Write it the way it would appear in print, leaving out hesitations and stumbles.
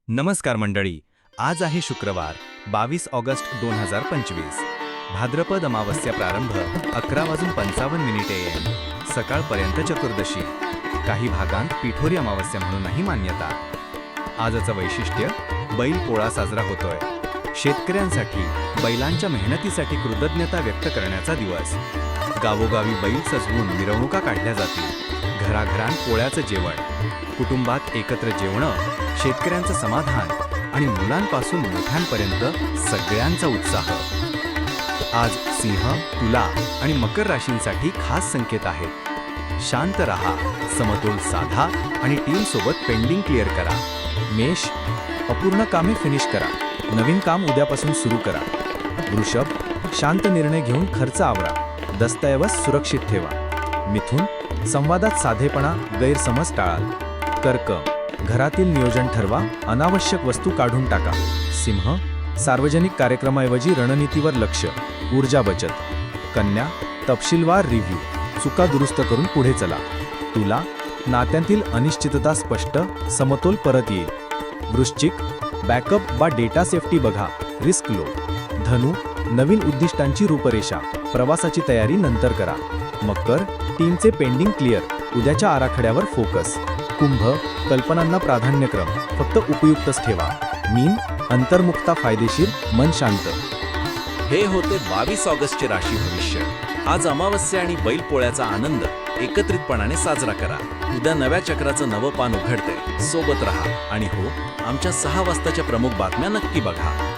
नमस्कार मंडळी. आज आहे शुक्रवार 22 ऑगस्ट 2025. भाद्रपद अमावस्या प्रारंभ 11:55 AM. सकाळपर्यंत चतुर्दशी. काही भागांत पिठोरी अमावस्या म्हणूनही मान्यता. आजचं वैशिष्ट्य बैल पोळा साजरा होतोय. शेतकऱ्यांसाठी बैलांच्या मेहनतीसाठी कृतज्ञता व्यक्त करण्याचा दिवस. गावोगावी बैल सजवून मिरवणुका काढल्या जातील. घराघरांत पोळ्याचं जेवण. कुटुंबात एकत्र जेवणं, शेतकऱ्यांचं समाधान आणि मुलांपासून मोठ्यांपर्यंत सगळ्यांचा उत्साह. आज सिंह, तुला आणि मकर राशींसाठी खास संकेत आहेत. शांत रहा, समतोल साधा आणि टीमसोबत पेंडिंग क्लिअर करा. मेष, अपूर्ण कामे फिनिश करा. नवीन काम उद्यापासून सुरू करा. वृषभ, शांत निर्णय घेऊन खर्च आवरा. दस्तऐवज सुरक्षित ठेवा. मिथुन, संवादात साधेपणा, गैरसमज टाळाल. कर्क, घरातील नियोजन ठरवा, अनावश्यक वस्तू काढून टाका. सिंह, सार्वजनिक कार्यक्रमाऐवजी रणनीतीवर लक्ष, ऊर्जा बचत. कन्या, तपशीलवार रिव्ह्यू, चुका दुरुस्त करून पुढे चला. तुला, नात्यांतील अनिश्चितता स्पष्ट, समतोल परत येईल. वृश्चिक, बॅकअप वा डेटा सेफ्टी बघा, रिस्क लो. धनु, नवीन उद्दिष्टांची रूपरेषा, प्रवासाची तयारी नंतर करा. मकर, टीमचे पेंडिंग क्लिअर, उद्याच्या आराखड्यावर फोकस. कुंभ, कल्पनांना प्राधान्यक्रम, फक्त उपयुक्तच ठेवा. मीन, अंतर्मुखता फायदेशीर, मन शांत. हे होते 22 ऑगस्टचे राशी भविष्य. आज अमावस्या आणि बैलपोळ्याचा आनंद एकत्रितपणाने साजरा करा. उद्या नव्या चक्राचं नवं पान उघडते. सोबत रहा आणि हो, आमच्या 6 वाजताच्या प्रमुख बातम्या नक्की बघा.